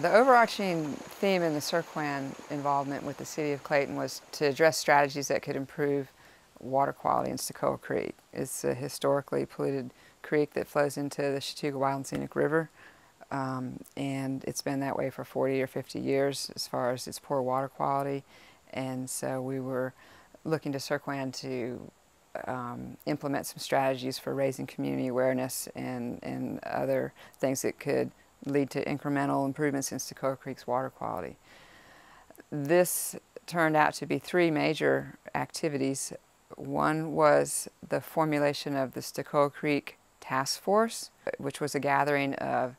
The overarching theme in the Surquan involvement with the City of Clayton was to address strategies that could improve water quality in Stokoe Creek. It's a historically polluted creek that flows into the Chattooga Wild and Scenic River, and it's been that way for 40 or 50 years as far as its poor water quality. And so we were looking to Surquan to implement some strategies for raising community awareness and other things that could lead to incremental improvements in Stokoe Creek's water quality. This turned out to be three major activities. One was the formulation of the Stokoe Creek Task Force, which was a gathering of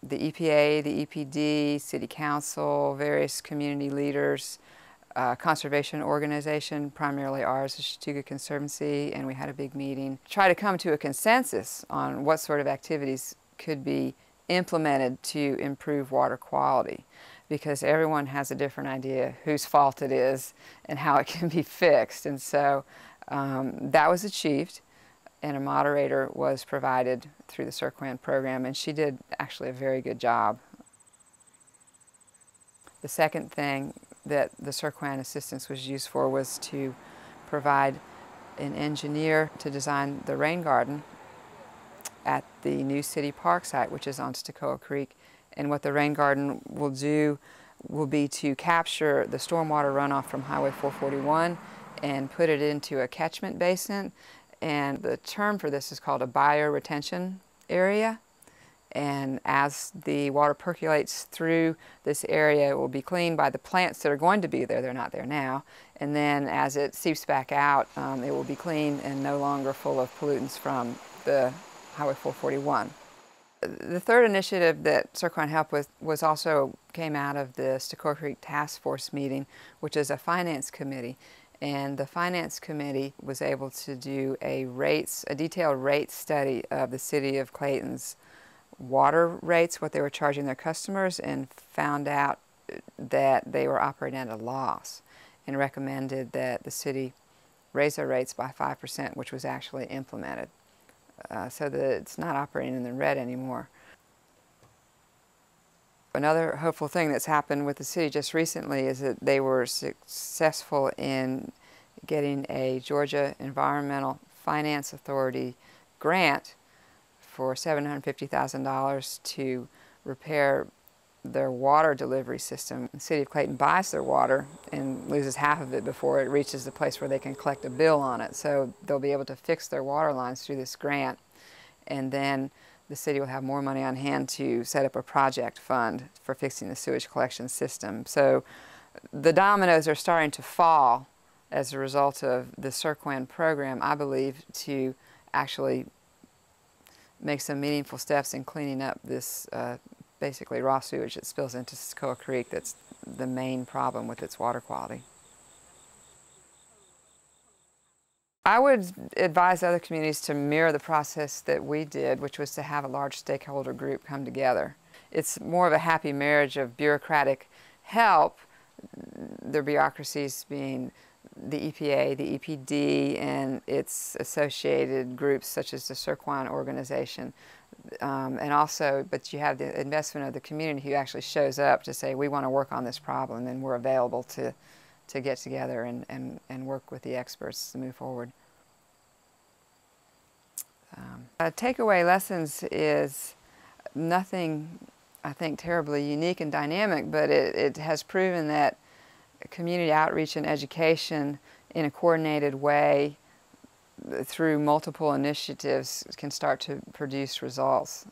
the EPA, the EPD, City Council, various community leaders, conservation organization, primarily ours, the Chattooga Conservancy, and we had a big meeting. Try to come to a consensus on what sort of activities could be implemented to improve water quality, because everyone has a different idea whose fault it is and how it can be fixed. And so that was achieved, and a moderator was provided through the Surquan program, and she did actually a very good job. The second thing that the Surquan assistance was used for was to provide an engineer to design the rain garden at the new city park site, which is on Stokoe Creek. And what the rain garden will do will be to capture the stormwater runoff from Highway 441 and put it into a catchment basin. And the term for this is called a bioretention area. And as the water percolates through this area, it will be cleaned by the plants that are going to be there. They're not there now. And then as it seeps back out, it will be clean and no longer full of pollutants from the Highway 441. The third initiative that Surquan helped with came out of the Stokoe Creek Task Force meeting, which is a finance committee. And the finance committee was able to do a detailed rate study of the City of Clayton's water rates, what they were charging their customers, and found out that they were operating at a loss, and recommended that the city raise their rates by 5%, which was actually implemented. So that it's not operating in the red anymore. Another hopeful thing that's happened with the city just recently is that they were successful in getting a Georgia Environmental Finance Authority grant for $750,000 to repair their water delivery system. The City of Clayton buys their water and loses half of it before it reaches the place where they can collect a bill on it. So they'll be able to fix their water lines through this grant, and then the city will have more money on hand to set up a project fund for fixing the sewage collection system. So the dominoes are starting to fall as a result of the Surquan program, I believe, to actually make some meaningful steps in cleaning up this basically raw sewage that spills into Stokoe Creek. That's the main problem with its water quality. I would advise other communities to mirror the process that we did, which was to have a large stakeholder group come together. It's more of a happy marriage of bureaucratic help, the bureaucracies being the EPA, the EPD, and its associated groups such as the Surquan organization. But you have the investment of the community who actually shows up to say, we want to work on this problem, and we're available to get together and work with the experts to move forward. Takeaway lessons is nothing, I think, terribly unique and dynamic, but it has proven that community outreach and education in a coordinated way through multiple initiatives can start to produce results.